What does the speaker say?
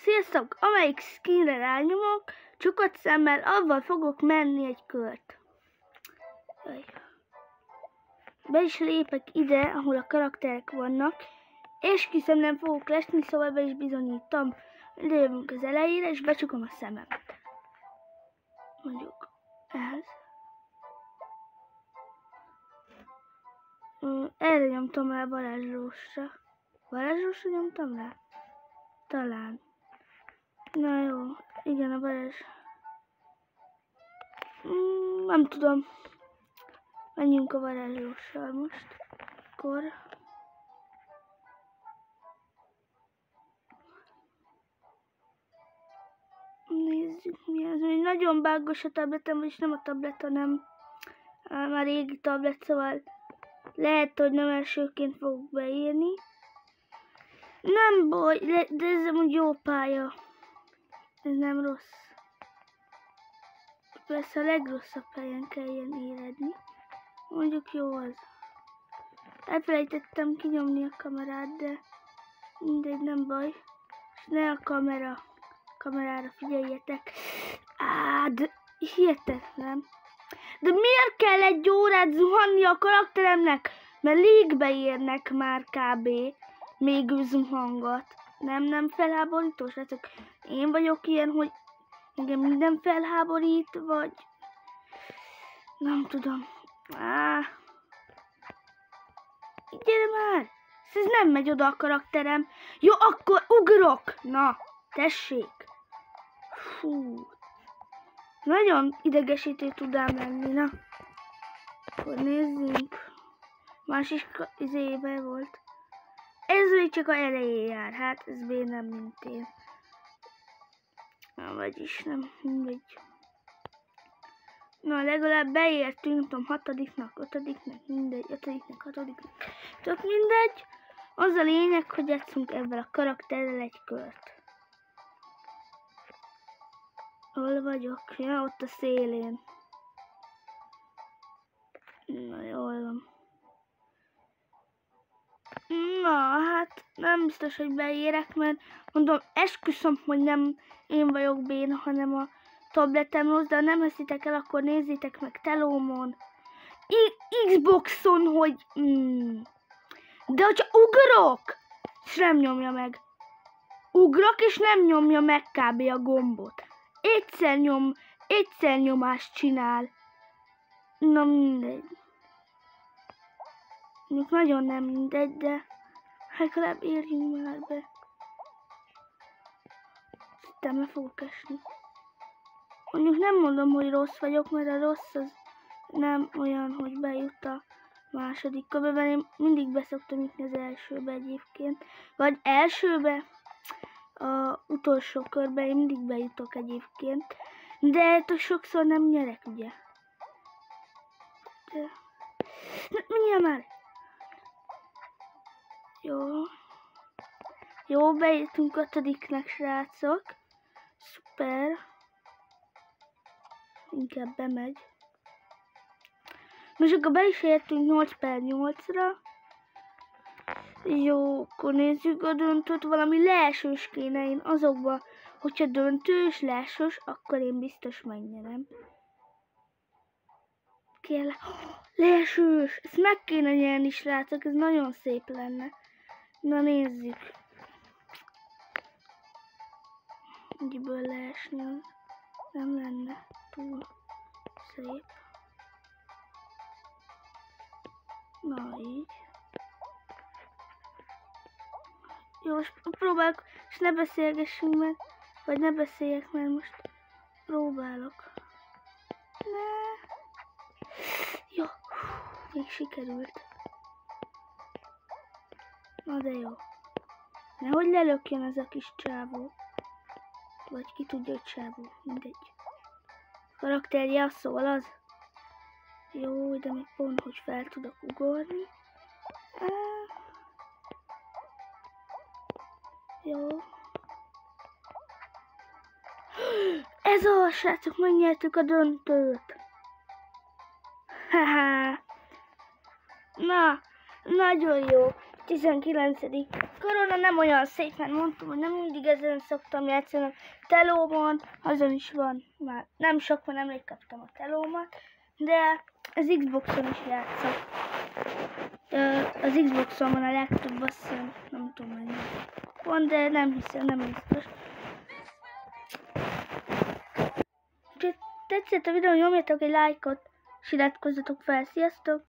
Sziasztok! Amelyik skinre rányomok, csukott szemmel, avval fogok menni egy kört. Jaj. Be is lépek ide, ahol a karakterek vannak. Esküszöm, nem fogok lesni, szóval be is bizonyítom. Lövünk az elejére, és becsukom a szememet. Mondjuk ez. Erre nyomtam rá varázslósra. Varázslósra nyomtam rá? Talán. Na jó, igen, a varázs. Nem tudom. Menjünk a varázslóssal most. Akkor. Nézzük mi ez. Még nagyon bágos a tabletem, vagyis nem a tablet, hanem már régi tablet, szóval lehet, hogy nem elsőként fogok beírni. Nem baj, de ez amúgy jó pálya. Ez nem rossz. Persze a legrosszabb helyen kelljen éredni. Mondjuk jó az. Elfelejtettem kinyomni a kamerát, de mindegy, nem baj. És ne a kamerára figyeljetek. De hihetetlen. De miért kell egy órát zuhanni a karakteremnek? Mert légbe érnek már kb. Még zuhangat. Nem felháborító, srácok. Én vagyok ilyen, hogy engem minden felháborít, vagy nem tudom. Gyere már! Ez nem megy oda a karakterem. Jó, akkor ugrok! Na, tessék! Fú. Nagyon idegesítő tud lenni, na. Akkor nézzünk. Másik izébe volt. Ez még csak a elején jár, hát ez még nem mint én. Vagyis nem, mindegy. Na, legalább beértünk, nem tudom, 6-nak, 5-nek, mindegy, 5-nek, 6-nak. Tök mindegy. Az a lényeg, hogy játszunk ebben a karakterrel egy kört. Hol vagyok? Ja, ott a szélén. Na, jól van. Na, hát nem biztos, hogy beérek, mert mondom, esküszöm, hogy nem én vagyok béna, hanem a tabletem rossz, de ha nem eszitek el, akkor nézzétek meg Telómon. Xboxon, hogy... De hogyha ugrok, és nem nyomja meg. Ugrok, és nem nyomja meg kb. A gombot. Egyszer nyomást csinál. Na mindegy. Mondjuk nagyon nem mindegy, de legalább érjünk már be. Aztán le fogok esni. Mondjuk nem mondom, hogy rossz vagyok, mert a rossz az nem olyan, hogy bejut a második körbe, én mindig beszoktam jutni az elsőbe egyébként. Vagy elsőbe, a utolsó körbe én mindig bejutok egyébként. De sokszor nem nyerek, ugye? De... Mindjárt már! Jó, bejutunk 5-nek, srácok. Szuper. Inkább bemegy. Most akkor be is értünk 8/8-ra. Jó, akkor nézzük a döntőt. Valami leesős kéne én azokba, hogyha döntős, leesős, akkor én biztos megnyerem. Kell. Leesős! Ezt meg kéne nyerni, srácok, ez nagyon szép lenne. Na nézzük. Egyből leesni az nem lenne túl szép. Na így. Jó, most próbálok, és ne beszélgessünk meg, vagy ne beszéljek, mert most próbálok. Ne. Jó, még sikerült. Na de jó. Nehogy lelökjön ez a kis csávó. Vagy ki tudja, hogy csávó, mindegy. Karakterje szól az. Jó, de még pont, hogy fel tudok ugorni. Jó. Ez a srácok, megnyertük a döntőt. Haha. Na, nagyon jó. 19. Corona nem olyan szép, mert mondtam, hogy nem mindig ezen szoktam játszani. Telóban, azon is van. Már nem sok van, nemrég kaptam a telómat. De az Xboxon is játszok. Az Xboxon van a legtöbb, azt hiszem, nem tudom mennyi van, de nem hiszem, nem biztos. Úgyhogy tetszett a videó, nyomjatok egy lájkot, és iratkozzatok fel, sziasztok!